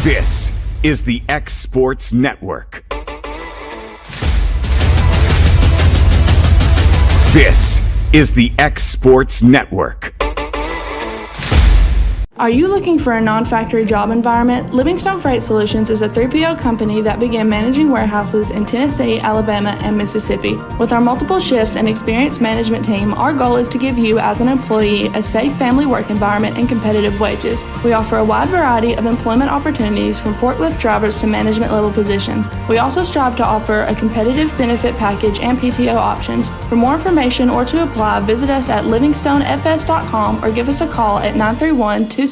This is the X Sports Network. This is the X Sports Network. Are you looking for a non-factory job environment? Livingstone Freight Solutions is a 3PL company that began managing warehouses in Tennessee, Alabama, and Mississippi. With our multiple shifts and experienced management team, our goal is to give you, as an employee, a safe family work environment and competitive wages. We offer a wide variety of employment opportunities from forklift drivers to management level positions. We also strive to offer a competitive benefit package and PTO options. For more information or to apply, visit us at livingstonefs.com or give us a call at 931-269-3255.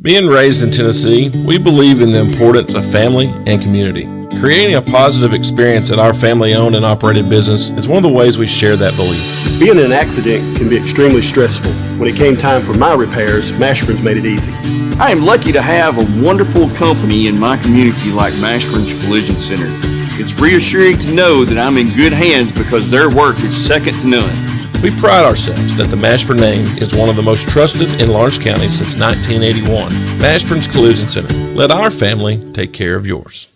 Being raised in Tennessee, we believe in the importance of family and community. Creating a positive experience at our family-owned and operated business is one of the ways we share that belief. Being in an accident can be extremely stressful. When it came time for my repairs, Mashburn's made it easy. I am lucky to have a wonderful company in my community like Mashburn's Collision Center. It's reassuring to know that I'm in good hands because their work is second to none. We pride ourselves that the Mashburn name is one of the most trusted in Lawrence County since 1981. Mashburn's Collision Center. Let our family take care of yours.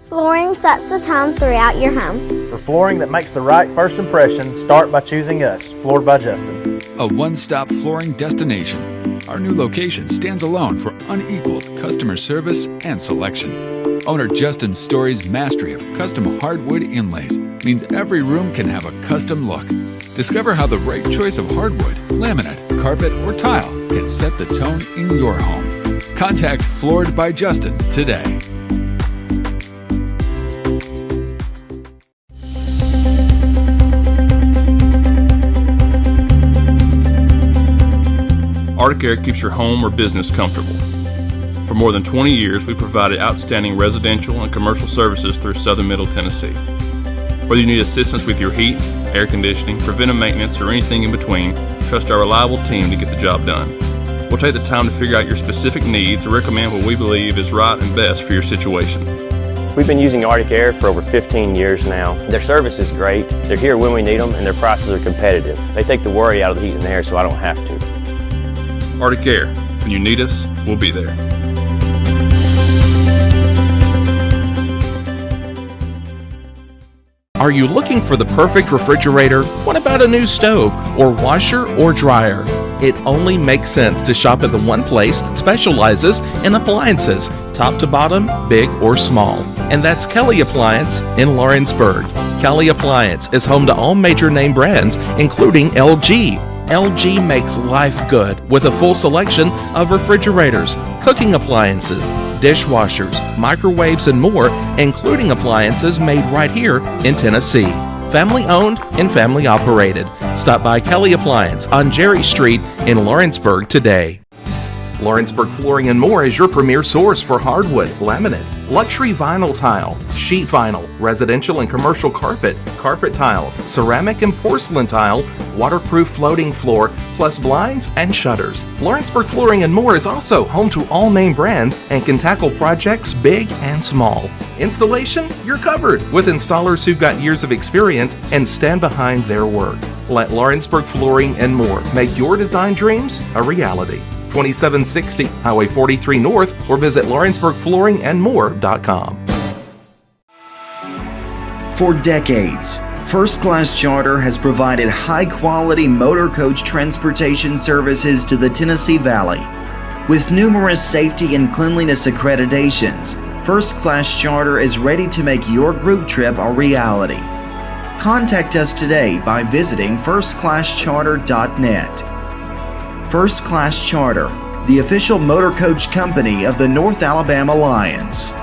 Flooring sets the tone throughout your home. For flooring that makes the right first impression, start by choosing us, Floored by Justin. A one-stop flooring destination. Our new location stands alone for unequaled customer service and selection. Owner Justin Story's mastery of custom hardwood inlays means every room can have a custom look. Discover how the right choice of hardwood, laminate, carpet, or tile can set the tone in your home. Contact Floored by Justin today. Arctic Air keeps your home or business comfortable. For more than 20 years, we provided outstanding residential and commercial services through southern Middle Tennessee. Whether you need assistance with your heat, air conditioning, preventive maintenance, or anything in between, trust our reliable team to get the job done. We'll take the time to figure out your specific needs and recommend what we believe is right and best for your situation. We've been using Arctic Air for over 15 years now. Their service is great, they're here when we need them, and their prices are competitive. They take the worry out of the heat and air so I don't have to. Arctic Air. When you need us, we'll be there. Are you looking for the perfect refrigerator? What about a new stove or washer or dryer? It only makes sense to shop at the one place that specializes in appliances, top to bottom, big or small. And that's Kelly Appliance in Lawrenceburg. Kelly Appliance is home to all major name brands, including LG. LG makes life good with a full selection of refrigerators, cooking appliances, dishwashers, microwaves, and more, including appliances made right here in Tennessee. Family owned and family operated. Stop by Kelly Appliance on Jerry Street in Lawrenceburg today. Lawrenceburg Flooring and More is your premier source for hardwood, laminate, luxury vinyl tile, sheet vinyl, residential and commercial carpet, carpet tiles, ceramic and porcelain tile, waterproof floating floor, plus blinds and shutters. Lawrenceburg Flooring and More is also home to all name brands and can tackle projects big and small. Installation? You're covered with installers who've got years of experience and stand behind their work. Let Lawrenceburg Flooring and More make your design dreams a reality. 2760 Highway 43 North or visit LawrenceburgFlooringandMore.com. For decades, First Class Charter has provided high-quality motor coach transportation services to the Tennessee Valley. With numerous safety and cleanliness accreditations, First Class Charter is ready to make your group trip a reality. Contact us today by visiting firstclasscharter.net. First Class Charter, the official motor coach company of the North Alabama Lions.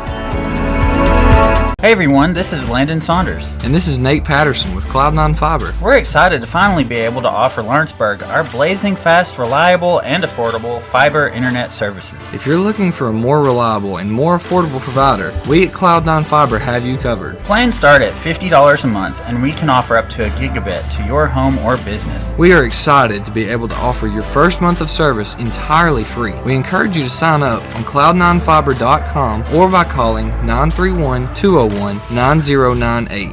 Hey everyone, this is Landon Saunders. And this is Nate Patterson with Cloud9 Fiber. We're excited to finally be able to offer Lawrenceburg our blazing fast, reliable, and affordable fiber internet services. If you're looking for a more reliable and more affordable provider, we at Cloud9 Fiber have you covered. Plans start at $50 a month, and we can offer up to a gigabit to your home or business. We are excited to be able to offer your first month of service entirely free. We encourage you to sign up on cloud9fiber.com or by calling 931-201-9098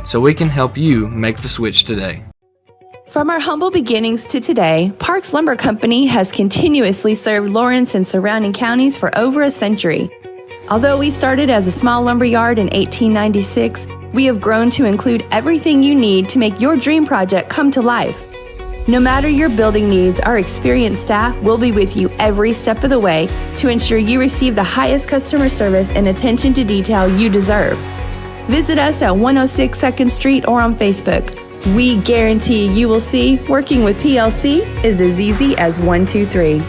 so we can help you make the switch today. From our humble beginnings to today, Parks Lumber Company has continuously served Lawrence and surrounding counties for over a century. Although we started as a small lumber yard in 1896, we have grown to include everything you need to make your dream project come to life. No matter your building needs, our experienced staff will be with you every step of the way to ensure you receive the highest customer service and attention to detail you deserve. Visit us at 106 2nd Street or on Facebook. We guarantee you will see working with PLC is as easy as 1, 2, 3.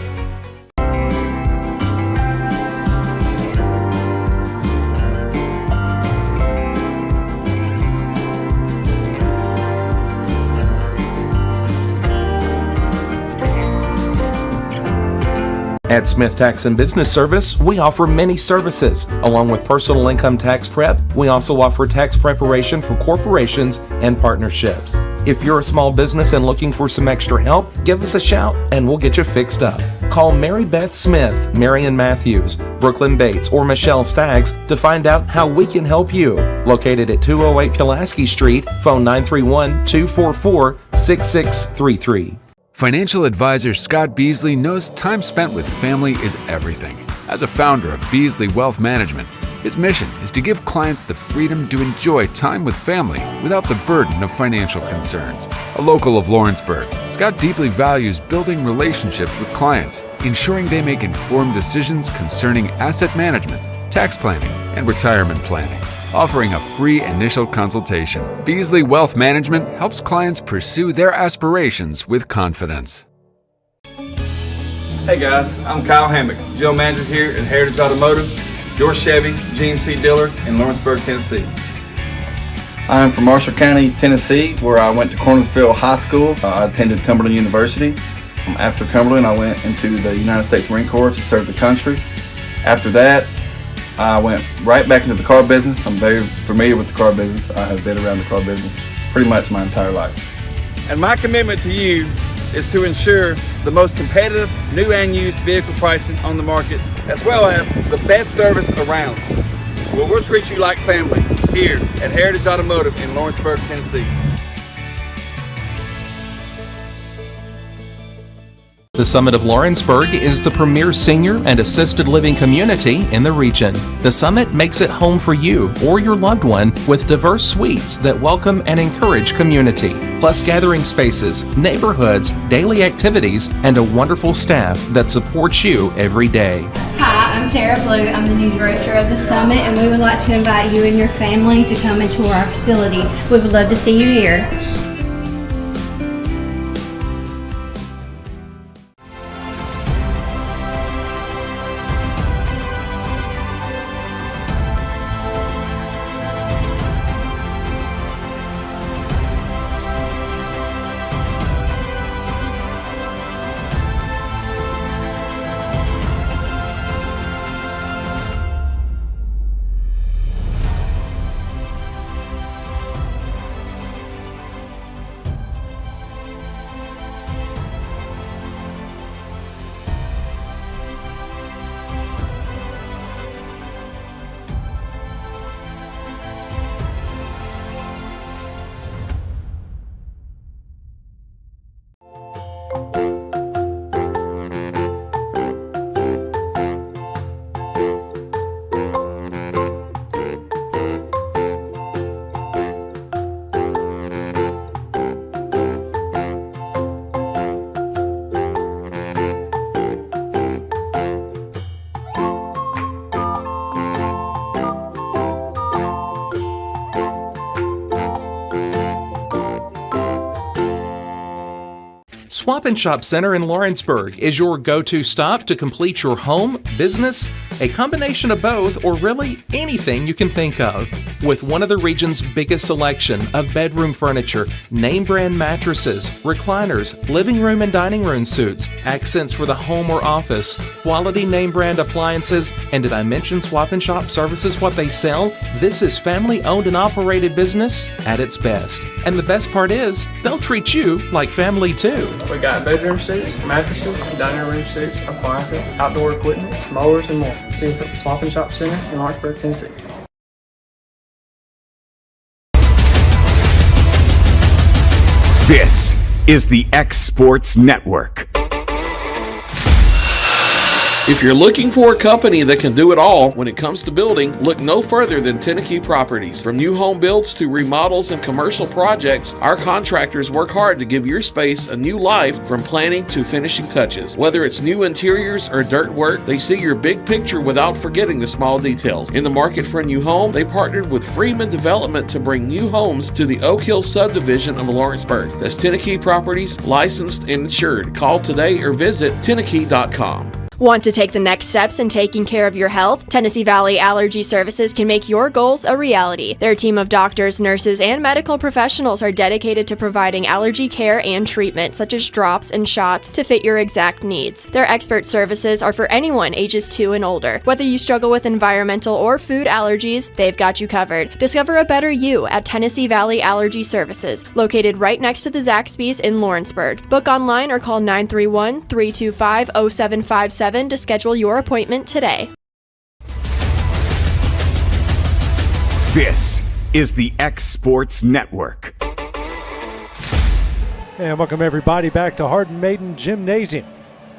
At Smith Tax and Business Service, we offer many services. Along with personal income tax prep, we also offer tax preparation for corporations and partnerships. If you're a small business and looking for some extra help, give us a shout and we'll get you fixed up. Call Mary Beth Smith, Marion Matthews, Brooklyn Bates, or Michelle Staggs to find out how we can help you. Located at 208 Pulaski Street, phone 931-244-6633. Financial advisor Scott Beasley knows time spent with family is everything. As a founder of Beasley Wealth Management, his mission is to give clients the freedom to enjoy time with family without the burden of financial concerns. A local of Lawrenceburg, Scott deeply values building relationships with clients, ensuring they make informed decisions concerning asset management, tax planning, and retirement planning. Offering a free initial consultation, Beasley Wealth Management helps clients pursue their aspirations with confidence. Hey guys, I'm Kyle Hammock, General Manager here at Heritage Automotive, your Chevy GMC dealer in Lawrenceburg, Tennessee. I'm from Marshall County, Tennessee, where I went to Cornersville High School. I attended Cumberland University. After Cumberland, I went into the United States Marine Corps to serve the country. After that, I went right back into the car business. I'm very familiar with the car business. I have been around the car business pretty much my entire life. And my commitment to you is to ensure the most competitive new and used vehicle pricing on the market, as well as the best service around. Well, we'll treat you like family here at Heritage Automotive in Lawrenceburg, Tennessee. The Summit of Lawrenceburg is the premier senior and assisted living community in the region. The Summit makes it home for you or your loved one with diverse suites that welcome and encourage community, plus gathering spaces, neighborhoods, daily activities, and a wonderful staff that supports you every day. Hi, I'm Tara Blue. I'm the new director of the Summit, and we would like to invite you and your family to come and tour our facility. We would love to see you here. Swap and Shop Center in Lawrenceburg is your go-to stop to complete your home, business, a combination of both, or really anything you can think of. With one of the region's biggest selection of bedroom furniture, name brand mattresses, recliners, living room and dining room suites, accents for the home or office, quality name brand appliances, and did I mention Swap and Shop services what they sell? This is family owned and operated business at its best. And the best part is, they'll treat you like family too. We got bedroom suites, mattresses, dining room suites, appliances, outdoor equipment, mowers, and more. See us at the Swap and Shop Center in Lawrenceburg, Tennessee. This is the X Sports Network. If you're looking for a company that can do it all when it comes to building, look no further than Tenneke Properties. From new home builds to remodels and commercial projects, our contractors work hard to give your space a new life from planning to finishing touches. Whether it's new interiors or dirt work, they see your big picture without forgetting the small details. In the market for a new home, they partnered with Freeman Development to bring new homes to the Oak Hill subdivision of Lawrenceburg. That's Tenneke Properties, licensed and insured. Call today or visit Tenneke.com. Want to take the next steps in taking care of your health? Tennessee Valley Allergy Services can make your goals a reality. Their team of doctors, nurses, and medical professionals are dedicated to providing allergy care and treatment, such as drops and shots, to fit your exact needs. Their expert services are for anyone ages 2 and older. Whether you struggle with environmental or food allergies, they've got you covered. Discover a better you at Tennessee Valley Allergy Services, located right next to the Zaxby's in Lawrenceburg. Book online or call 931-325-0757 to schedule your appointment today. This is the X Sports Network. And welcome everybody back to Hardin Maiden Gymnasium,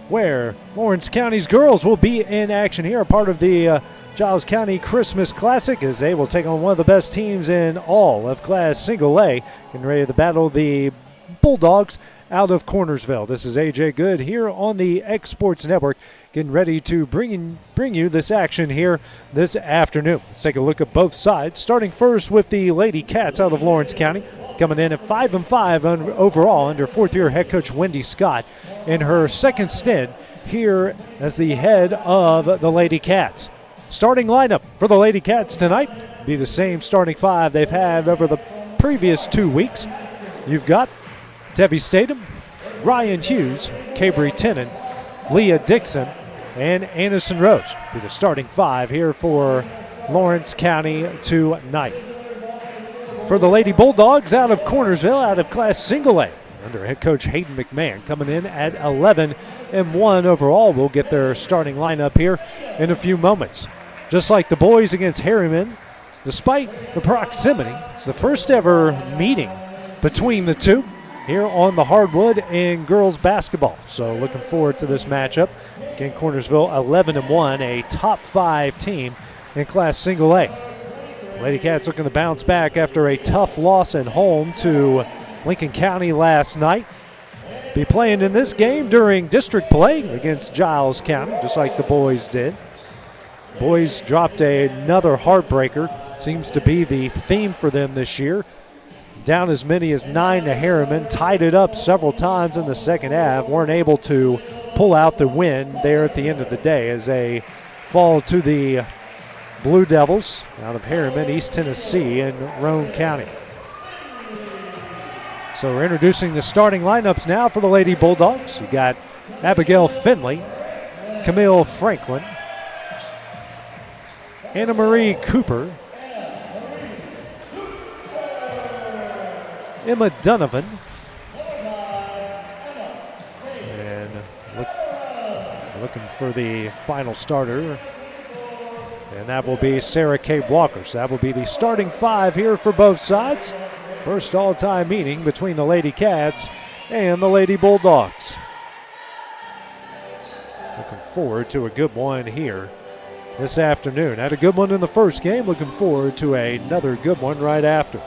where Lawrence County's girls will be in action here, a part of the Giles County Christmas Classic, as they will take on one of the best teams in all of Class Single A, getting ready to battle the Bulldogs out of Cornersville. This is AJ Good here on the X Sports Network, getting ready to bring you this action here this afternoon. Let's take a look at both sides, starting first with the Lady Cats out of Lawrence County, coming in at 5-5 overall under fourth-year head coach Wendy Scott in her second stint here as the head of the Lady Cats. Starting lineup for the Lady Cats tonight be the same starting five they've had over the previous 2 weeks. You've got Tevi Statham, Ryan Hughes, Cabry Tennant, Leah Dixon, and Anderson Rose be the starting five here for Lawrence County tonight. For the Lady Bulldogs out of Cornersville, out of Class Single A, under head coach Hayden McMahon, coming in at 11-1 overall. We'll get their starting lineup here in a few moments. Just like the boys against Harriman, despite the proximity, it's the first ever meeting between the two here on the hardwood in girls basketball. So looking forward to this matchup. Again, Cornersville 11-1, a top 5 team in Class Single A. Lady Cats looking to bounce back after a tough loss at home to Lincoln County last night. Be playing in this game during district play against Giles County, just like the boys did. Boys dropped another heartbreaker. Seems to be the theme for them this year. Down as many as 9 to Harriman, tied it up several times in the second half, weren't able to pull out the win there at the end of the day as they fall to the Blue Devils out of Harriman, East Tennessee, and Roane County. So we're introducing the starting lineups now for the Lady Bulldogs. You got Abigail Finley, Camille Franklin, Anna Marie Cooper, Emma Donovan, and looking for the final starter, and that will be Sarah K. Walker. So that will be the starting five here for both sides. First all-time meeting between the Lady Cats and the Lady Bulldogs. Looking forward to a good one here this afternoon. Had a good one in the first game. Looking forward to another good one right after.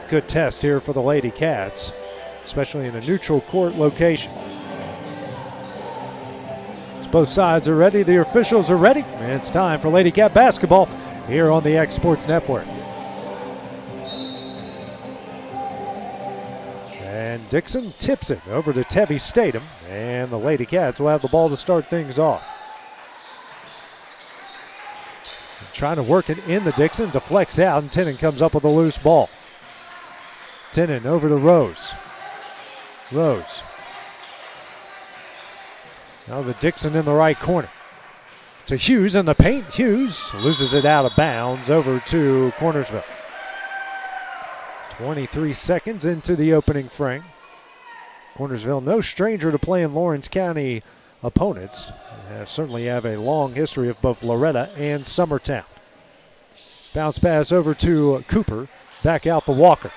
Good test here for the Lady Cats, especially in a neutral court location. As both sides are ready, the officials are ready, and it's time for Lady Cat basketball here on the X Sports Network. And Dixon tips it over to Tevi Statham, and the Lady Cats will have the ball to start things off. Trying to work it in the Dixon, deflects out, and Tennant comes up with a loose ball. Tennant over to Rose. Rose. Now the Dixon in the right corner. To Hughes in the paint. Hughes loses it out of bounds over to Cornersville. 23 seconds into the opening frame. Cornersville, no stranger to playing Lawrence County opponents. Certainly have a long history of both Loretta and Summertown. Bounce pass over to Cooper. Back out to Walker.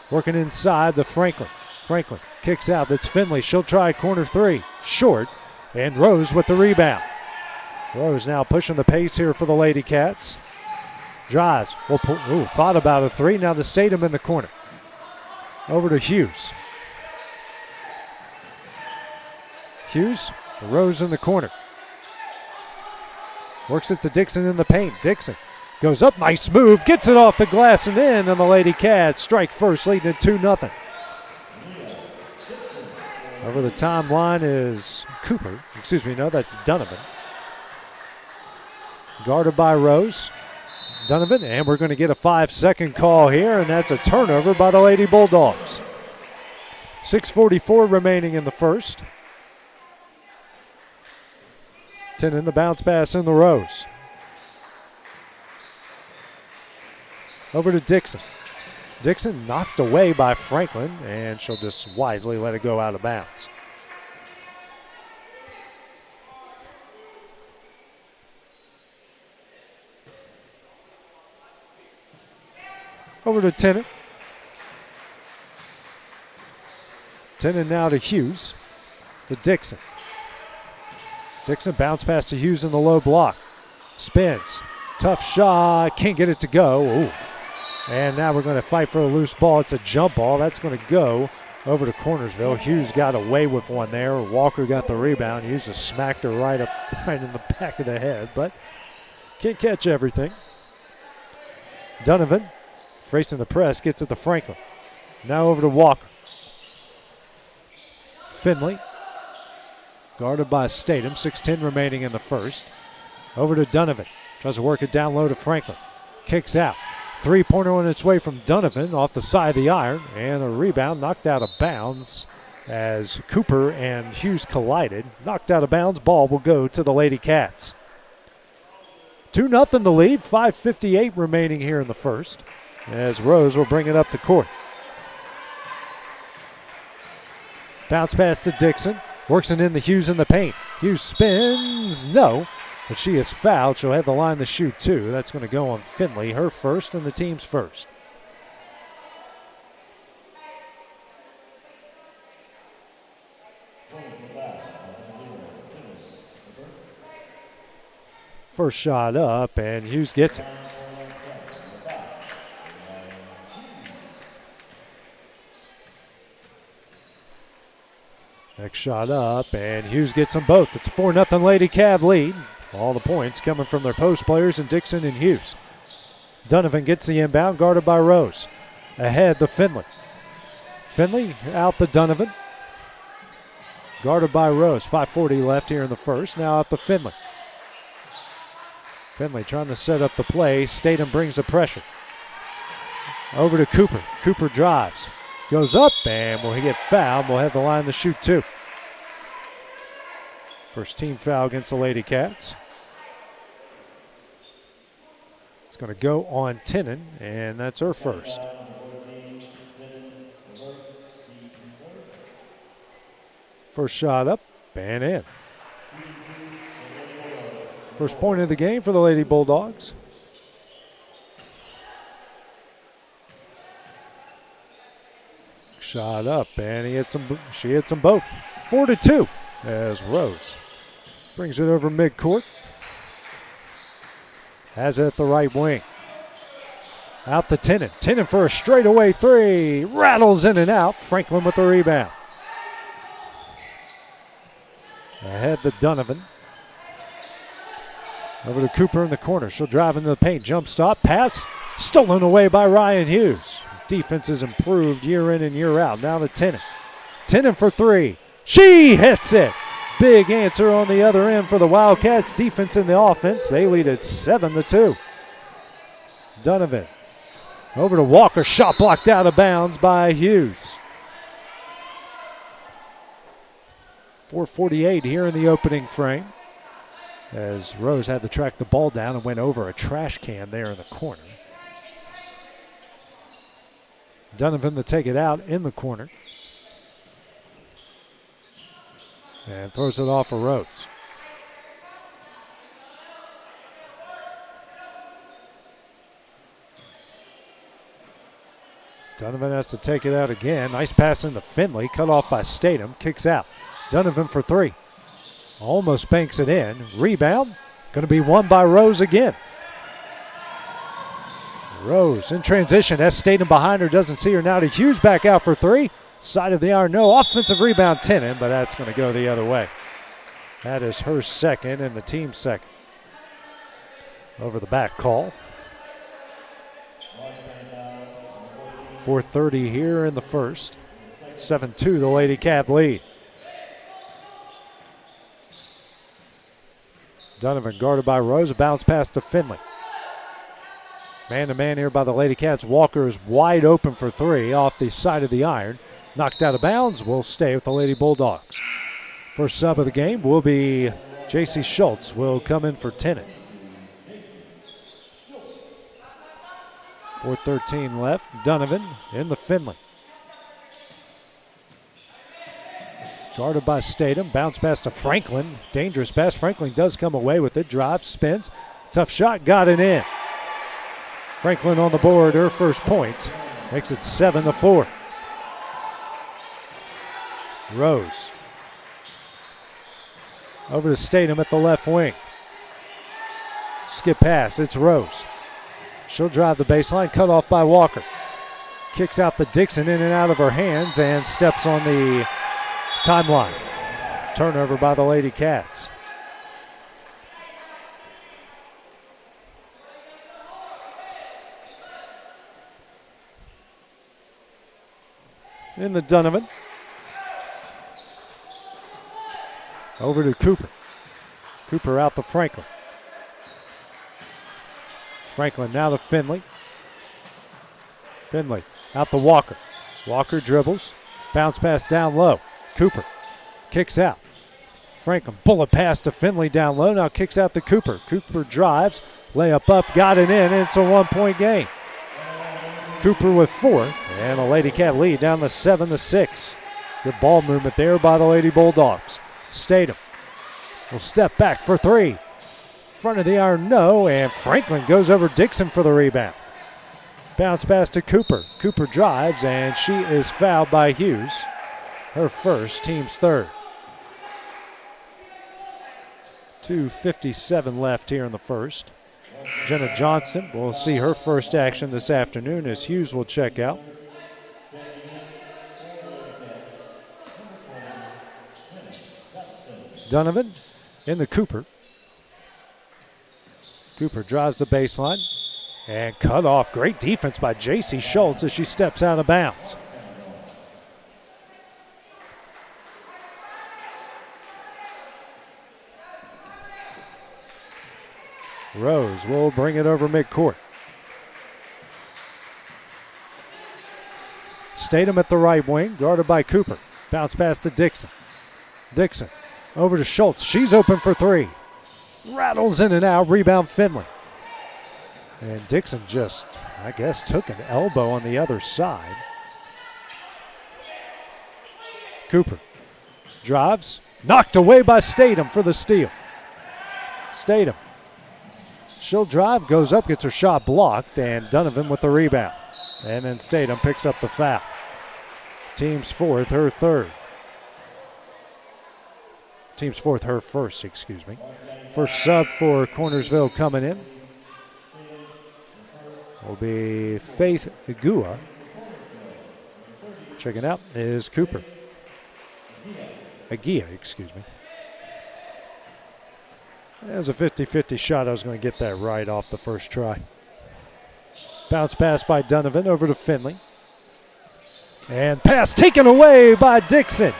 Working inside to Franklin. Franklin kicks out. That's Finley. She'll try corner three. Short. And Rose with the rebound. Rose now pushing the pace here for the Lady Cats. Drives. Thought about a three. Now to Statham in the corner. Over to Hughes. Hughes. Rose in the corner. Works it to Dixon in the paint. Dixon goes up. Nice move. Gets it off the glass and in. And the Lady Cats strike first, leading it 2-0. Over the timeline is Cooper. That's Donovan. Guarded by Rose. Donovan, and we're going to get a 5-second call here, and that's a turnover by the Lady Bulldogs. 6:44 remaining in the first. 10 in the bounce pass in the Rose. Over to Dixon. Dixon knocked away by Franklin, and she'll just wisely let it go out of bounds. Over to Tennant. Tennant now to Hughes. To Dixon. Dixon bounce pass to Hughes in the low block. Spins. Tough shot. Can't get it to go. Ooh. And now we're going to fight for a loose ball. It's a jump ball. That's going to go over to Cornersville. Hughes got away with one there. Walker got the rebound. Hughes just smacked her right in the back of the head, but can't catch everything. Donovan, facing the press, gets it to Franklin. Now over to Walker. Finley, guarded by Statham. 6:10 remaining in the first. Over to Donovan. Tries to work it down low to Franklin. Kicks out. Three-pointer on its way from Donovan off the side of the iron. And a rebound knocked out of bounds as Cooper and Hughes collided. Knocked out of bounds. Ball will go to the Lady Cats. 2-0 the lead. 5:58 remaining here in the first. As Rose will bring it up the court. Bounce pass to Dixon. Works it in the Hughes in the paint. Hughes spins. No. But she is fouled. She'll have the line to shoot two. That's going to go on Finley. Her first and the team's first. First shot up, and Hughes gets it. Next shot up, and Hughes gets them both. It's a 4-0 Lady Cav lead. All the points coming from their post players in Dixon and Hughes. Donovan gets the inbound, guarded by Rose. Ahead to Finley. Finley out to Donovan. Guarded by Rose. 5:40 left here in the first. Now out to Finley. Finley trying to set up the play. Statham brings the pressure. Over to Cooper. Cooper drives. Goes up, and will he get fouled? We'll have the line to shoot two. First team foul against the Lady Cats. It's going to go on Tennant, and that's her first. First shot up and in. First point of the game for the Lady Bulldogs. Shot up, and she hits them both. 4-2 as Rose brings it over midcourt. Has it at the right wing. Out to Tennant. Tennant for a straightaway three. Rattles in and out. Franklin with the rebound. Ahead to Donovan. Over to Cooper in the corner. She'll drive into the paint. Jump stop. Pass. Stolen away by Ryan Hughes. Defense has improved year in and year out. Now to Tennant. Tennant for three. She hits it. Big answer on the other end for the Wildcats. Defense in the offense. They lead at 7-2. Donovan. Over to Walker. Shot blocked out of bounds by Hughes. 4:48 here in the opening frame. As Rose had to track the ball down and went over a trash can there in the corner. Donovan to take it out in the corner. And throws it off of Rose. Donovan has to take it out again. Nice pass into Finley. Cut off by Statham. Kicks out. Donovan for three. Almost banks it in. Rebound. Going to be won by Rose again. Rose in transition. Has Statham behind her. Doesn't see her now to Hughes. Back out for three. Side of the iron. No. Offensive rebound Tennant, but that's going to go the other way. That is her second and the team's second. Over the back call. 4:30 here in the first. 7-2 the Lady Cat lead. Donovan guarded by Rose. A bounce pass to Finley. Man-to-man here by the Lady Cats. Walker is wide open for three off the side of the iron. Knocked out of bounds. Will stay with the Lady Bulldogs. First sub of the game will be J.C. Schultz. Will come in for Tennant. 4:13 left. Donovan in the Finley. Guarded by Statham. Bounce pass to Franklin. Dangerous pass. Franklin does come away with it. Drives, spins. Tough shot. Got it in. Franklin on the board. Her first point. Makes it 7-4. Rose. Over to Statham at the left wing. Skip pass. It's Rose. She'll drive the baseline. Cut off by Walker. Kicks out the Dixon in and out of her hands and steps on the timeline. Turnover by the Lady Cats. In the Donovan. Over to Cooper. Cooper out to Franklin. Franklin now to Finley. Finley out to Walker. Walker dribbles. Bounce pass down low. Cooper kicks out. Franklin bullet pass to Finley down low. Now kicks out to Cooper. Cooper drives. Layup up. Got it in. And it's a 1-point game. Cooper with 4. And a Lady Cat lead down to 7-6. Good ball movement there by the Lady Bulldogs. Statham will step back for 3. Front of the iron, no, and Franklin goes over Dixon for the rebound. Bounce pass to Cooper. Cooper drives, and she is fouled by Hughes. Her first, team's third. 2:57 left here in the first. Jenna Johnson will see her first action this afternoon as Hughes will check out. Donovan in the Cooper. Cooper drives the baseline and cut off. Great defense by J.C. Schultz as she steps out of bounds. Rose will bring it over midcourt. Statham at the right wing, guarded by Cooper. Bounce pass to Dixon. Dixon over to Schultz. She's open for 3. Rattles in and out. Rebound Finley. And Dixon just, I guess, took an elbow on the other side. Cooper drives. Knocked away by Statham for the steal. Statham. She'll drive, goes up, gets her shot blocked, and Donovan with the rebound. And then Statham picks up the foul. Team's fourth, her third. Team's fourth, her first, excuse me. First sub for Cornersville coming in will be Faith Igua. Checking out is Cooper. Agia, excuse me. That was a 50-50 shot. I was going to get that right off the first try. Bounce pass by Donovan over to Finley. And pass taken away by Dixon.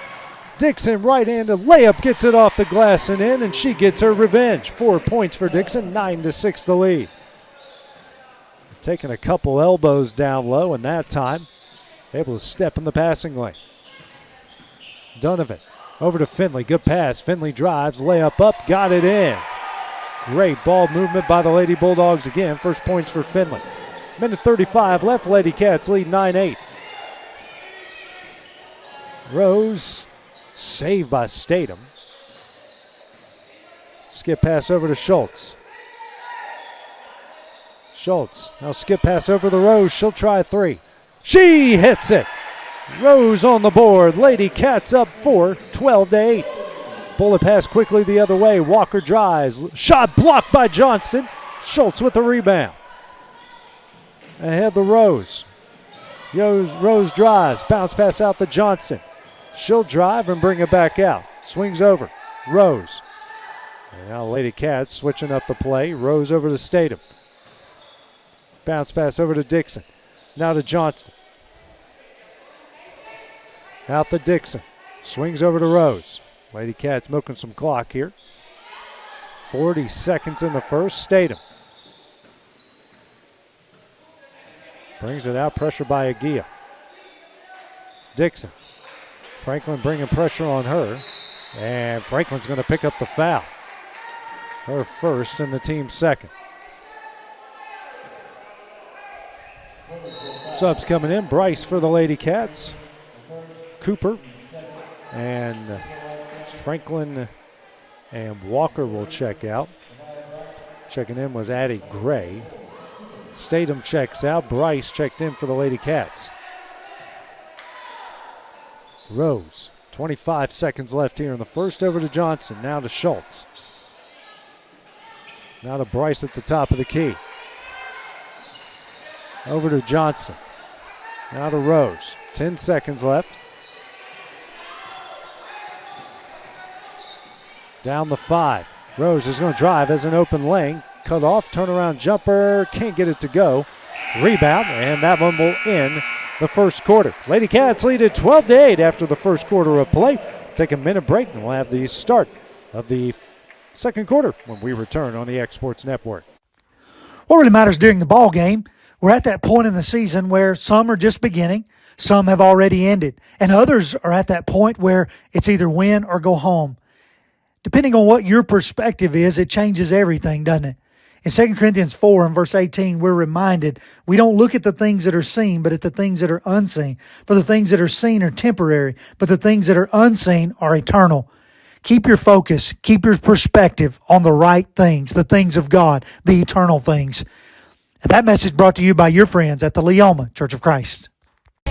Dixon right-handed layup gets it off the glass and in, and she gets her revenge. 4 points for Dixon, 9-6 the lead. Taking a couple elbows down low, and that time able to step in the passing lane. Donovan over to Finley. Good pass. Finley drives, layup up, got it in. Great ball movement by the Lady Bulldogs again. First points for Finley. Minute 35 left. Lady Cats lead 9-8. Rose saved by Statham. Skip pass over to Schultz. Schultz now skip pass over the Rose. She'll try 3. She hits it. Rose on the board. Lady Cats up 4, 12-8. Bullet pass quickly the other way. Walker drives. Shot blocked by Johnston. Schultz with the rebound. Ahead the Rose. Rose drives. Bounce pass out to Johnston. She'll drive and bring it back out. Swings over. Rose. And now Lady Cats switching up the play. Rose over to Statham. Bounce pass over to Dixon. Now to Johnston. Out to Dixon. Swings over to Rose. Lady Cats milking some clock here. 40 seconds in the first. Statham. Brings it out. Pressure by Agia. Dixon. Franklin bringing pressure on her. And Franklin's going to pick up the foul. Her first and the team's second. Subs coming in. Bryce for the Lady Cats. Cooper. And Franklin and Walker will check out. Checking in was Addie Gray. Statham checks out. Bryce checked in for the Lady Cats. Rose. 25 seconds left here in the first. Over to Johnson. Now to Schultz. Now to Bryce at the top of the key. Over to Johnston. Now to Rose. 10 seconds left. Down the 5. Rose is going to drive as an open lane. Cut off, turnaround jumper. Can't get it to go. Rebound, and that one will end the first quarter. Lady Cats lead at 12-8 after the first quarter of play. Take a minute break, and we'll have the start of the second quarter when we return on the X Sports Network. What really matters during the ball game, we're at that point in the season where some are just beginning, some have already ended, and others are at that point where it's either win or go home. Depending on what your perspective is, it changes everything, doesn't it? In 2 Corinthians 4 and verse 18, we're reminded we don't look at the things that are seen, but at the things that are unseen. For the things that are seen are temporary, but the things that are unseen are eternal. Keep your focus, keep your perspective on the right things, the things of God, the eternal things. And that message brought to you by your friends at the Leoma Church of Christ.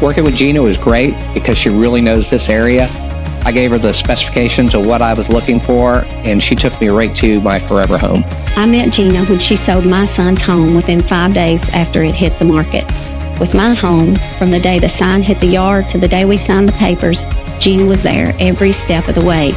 Working with Gina was great because she really knows this area. I gave her the specifications of what I was looking for, and she took me right to my forever home. I met Gina when she sold my son's home within 5 days after it hit the market. With my home, from the day the sign hit the yard to the day we signed the papers, Gina was there every step of the way.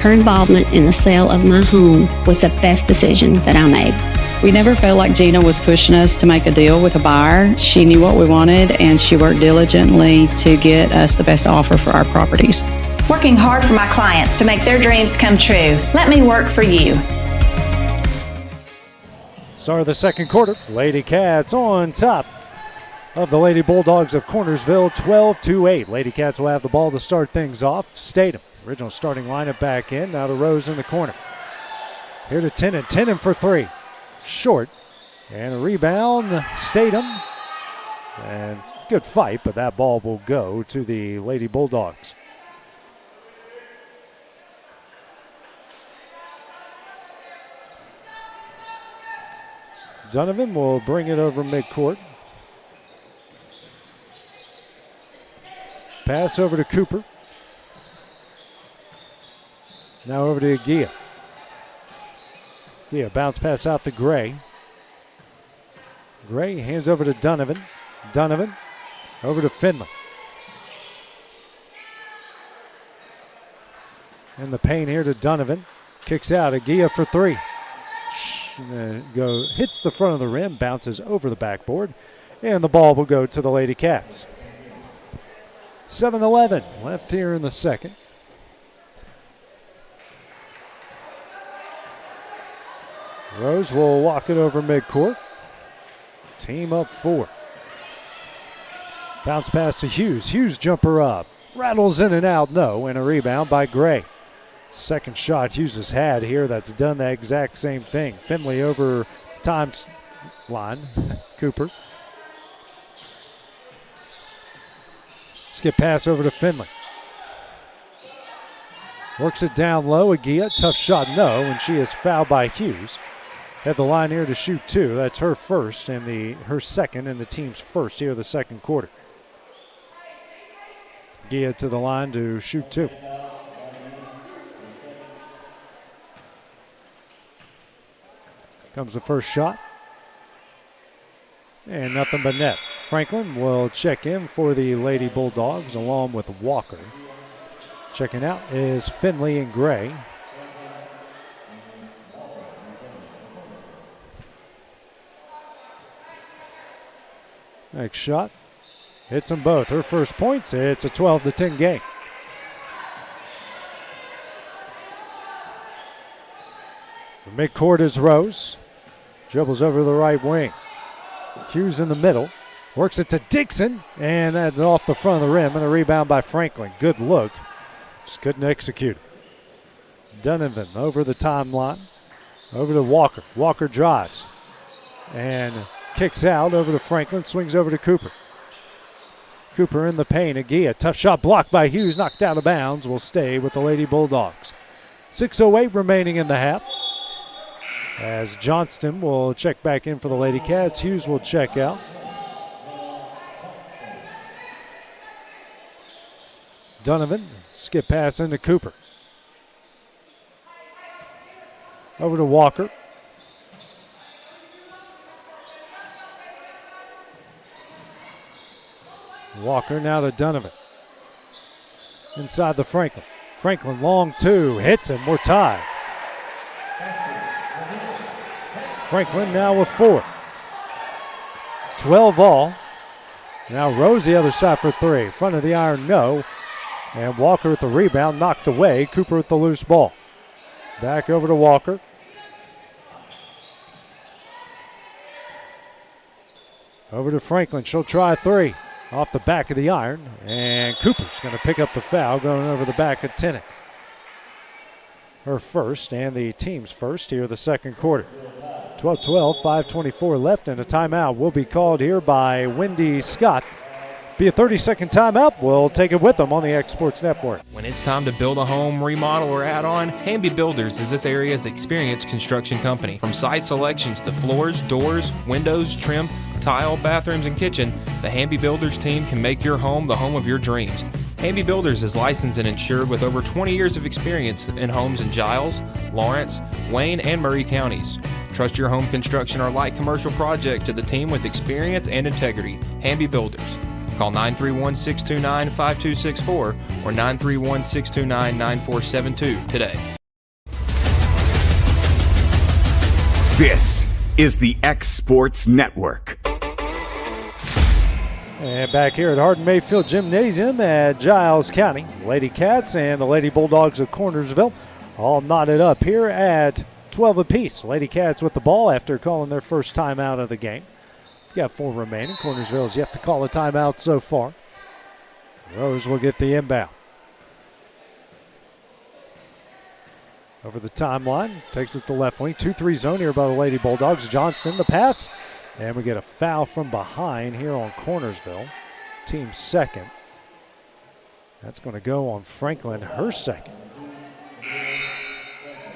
Her involvement in the sale of my home was the best decision that I made. We never felt like Gina was pushing us to make a deal with a buyer. She knew what we wanted, and she worked diligently to get us the best offer for our properties. Working hard for my clients to make their dreams come true. Let me work for you. Start of the second quarter. Lady Cats on top of the Lady Bulldogs of Cornersville, 12-8. Lady Cats will have the ball to start things off. Statham, original starting lineup back in. Now to Rose in the corner. Here to Tennant. Tennant for 3. Short. And a rebound. Statham. And good fight, but that ball will go to the Lady Bulldogs. Donovan will bring it over midcourt. Pass over to Cooper. Now over to Agia. Agia bounce pass out to Gray. Gray hands over to Donovan. Donovan over to Finley. In the paint here to Donovan. Kicks out. Agia for 3. Hits the front of the rim, bounces over the backboard, and the ball will go to the Lady Cats. 7-11 left here in the second. Rose will walk it over midcourt. Team up 4. Bounce pass to Hughes. Hughes jumper up. Rattles in and out, no, and a rebound by Gray. Second shot Hughes has had here that's done the exact same thing. Finley over times line. Cooper. Skip pass over to Finley. Works it down low. Agia, tough shot, no, and she is fouled by Hughes. Had the line here to shoot 2. That's her first and her second and the team's first here of the second quarter. Gia to the line to shoot 2. Comes the first shot. And nothing but net. Franklin will check in for the Lady Bulldogs along with Walker. Checking out is Finley and Gray. Next shot. Hits them both. Her first points. It's a 12-10 game. For midcourt is Rose. Dribbles over the right wing. Hughes in the middle. Works it to Dixon. And that's off the front of the rim. And a rebound by Franklin. Good look. Just couldn't execute. Donovan over the timeline. Over to Walker. Walker drives. And kicks out over to Franklin. Swings over to Cooper. Cooper in the paint. Agia. Tough shot blocked by Hughes. Knocked out of bounds. Will stay with the Lady Bulldogs. 6:08 remaining in the half. As Johnston will check back in for the Lady Cats. Hughes will check out. Donovan. Skip pass into Cooper. Over to Walker. Walker now to Donovan. Inside the Franklin. Franklin long 2. Hits him. We're tied. Franklin now with 4. 12 all. Now Rose the other side for 3. Front of the iron, no. And Walker with the rebound, knocked away. Cooper with the loose ball. Back over to Walker. Over to Franklin. She'll try 3. Off the back of the iron. And Cooper's going to pick up the foul going over the back of Tennant. Her first and the team's first here the second quarter. 12-12, 5:24 left, and a timeout will be called here by Wendy Scott. Be a 30-second timeout. We'll take it with them on the X Sports Network. When it's time to build a home, remodel, or add on, Hamby Builders is this area's experienced construction company. From site selections to floors, doors, windows, trim, tile, bathrooms, and kitchen, the Hamby Builders team can make your home the home of your dreams. Hamby Builders is licensed and insured with over 20 years of experience in homes in Giles, Lawrence, Wayne, and Murray counties. Trust your home construction or light commercial project to the team with experience and integrity. Hamby Builders. Call 931-629-5264 or 931-629-9472 today. This is the X Sports Network. And back here at Hardin Mayfield Gymnasium at Giles County, Lady Cats and the Lady Bulldogs of Cornersville all knotted up here at 12 apiece. Lady Cats with the ball after calling their first timeout of the game. We've got 4 remaining. Cornersville has yet to call a timeout so far. Rose will get the inbound. Over the timeline, takes it to the left wing. 2-3 zone here by the Lady Bulldogs. Johnson the pass. And we get a foul from behind here on Cornersville. Team second. That's going to go on Franklin, her second.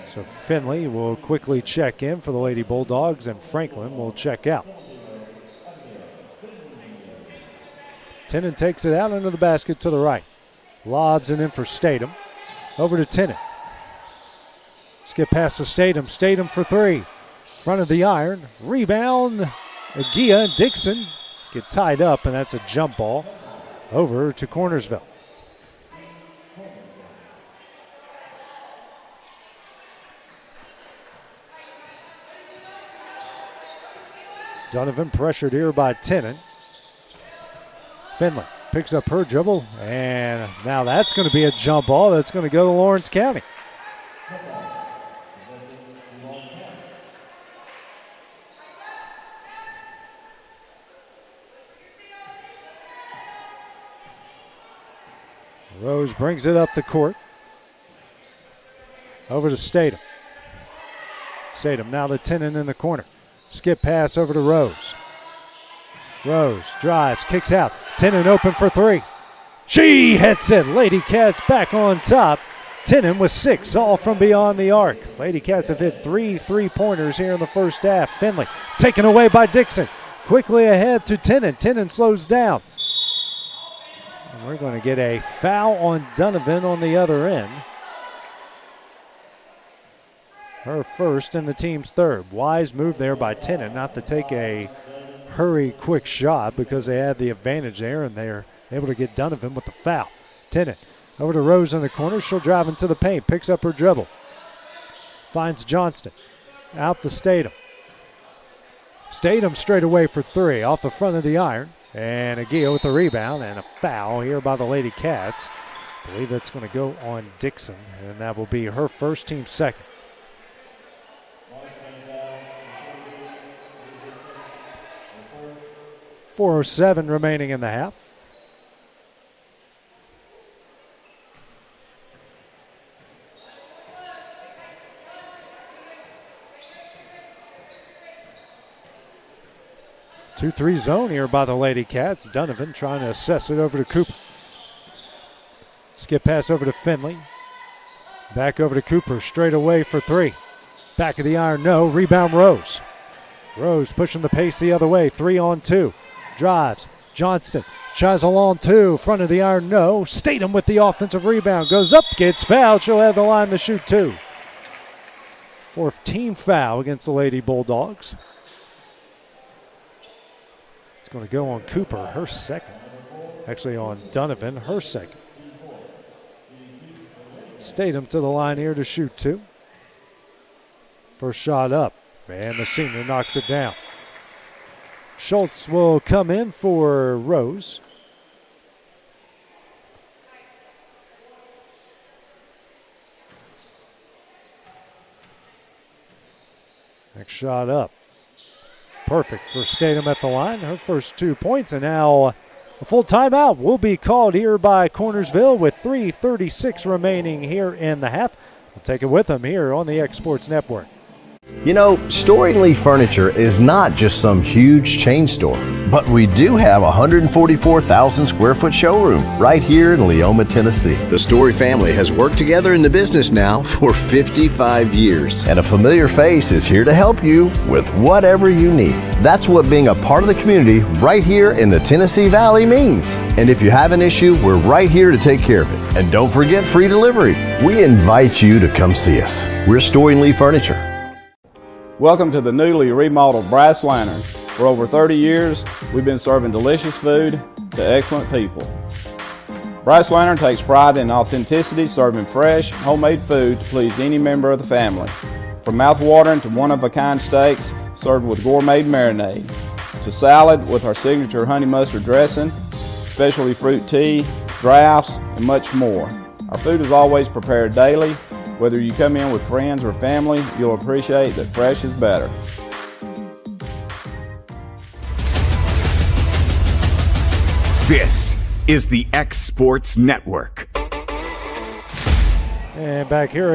So Finley will quickly check in for the Lady Bulldogs, and Franklin will check out. Tennant takes it out into the basket to the right. Lobs it in for Statham. Over to Tennant. Skip past to Statham. Statham for 3. Front of the iron. Rebound. Agia and Dixon get tied up, and that's a jump ball over to Cornersville. Donovan pressured here by Tennant. Finley picks up her dribble, and now that's going to be a jump ball that's going to go to Lawrence County. Rose brings it up the court. Over to Statham. Statham now to Tennant in the corner. Skip pass over to Rose. Rose drives, kicks out. Tennant open for 3. She hits it. Lady Cats back on top. Tennant with 6, all from beyond the arc. Lady Cats have hit 3 3-pointers here in the first half. Finley taken away by Dixon. Quickly ahead to Tennant. Tennant slows down. we're going to get a foul on Donovan on the other end. Her first and the team's third. Wise move there by Tennant not to take a hurry, quick shot because they had the advantage there, and they're able to get Donovan with the foul. Tennant over to Rose in the corner. She'll drive into the paint, picks up her dribble. Finds Johnston. Out to Statham. Statham straight away for three off the front of the iron. And Aguirre with the rebound and a foul here by the Lady Cats. I believe that's going to go on Dixon, and that will be her first, team second. .407 remaining in the half. Two-three zone here by the Lady Cats. Donovan trying to assess it over to Cooper. Skip pass over to Finley. Back over to Cooper, straight away for three. Back of the iron, no. Rebound Rose. Rose pushing the pace the other way. 3-on-2. Drives. Johnston tries a long two. Front of the iron, no. Statham with the offensive rebound. Goes up, gets fouled. She'll have the line to shoot two. Fourth team foul against the Lady Bulldogs. It's going to go on Cooper, her second. Actually on Donovan, her second. Statham to the line here to shoot two. First shot up, and the senior knocks it down. Schultz will come in for Rose. Next shot up. Perfect for Statham at the line. Her first 2 points, and now a full timeout will be called here by Cornersville with 3:36 remaining here in the half. We'll take it with them here on the X Sports Network. You know, Storing Lee Furniture is not just some huge chain store, but we do have a 144,000 square foot showroom right here in Leoma, Tennessee. The Story family has worked together in the business now for 55 years. And a familiar face is here to help you with whatever you need. That's what being a part of the community right here in the Tennessee Valley means. And if you have an issue, we're right here to take care of it. And don't forget free delivery. We invite you to come see us. We're Storing Lee Furniture. Welcome to the newly remodeled Brass Lantern. For over 30 years, we've been serving delicious food to excellent people. Brass Lantern takes pride in authenticity, serving fresh, homemade food to please any member of the family. From mouth-watering to one-of-a-kind steaks served with gourmet marinade, to salad with our signature honey mustard dressing, specialty fruit tea, drafts, and much more. Our food is always prepared daily. Whether you come in with friends or family, you'll appreciate that fresh is better. This is the X Sports Network. And back here at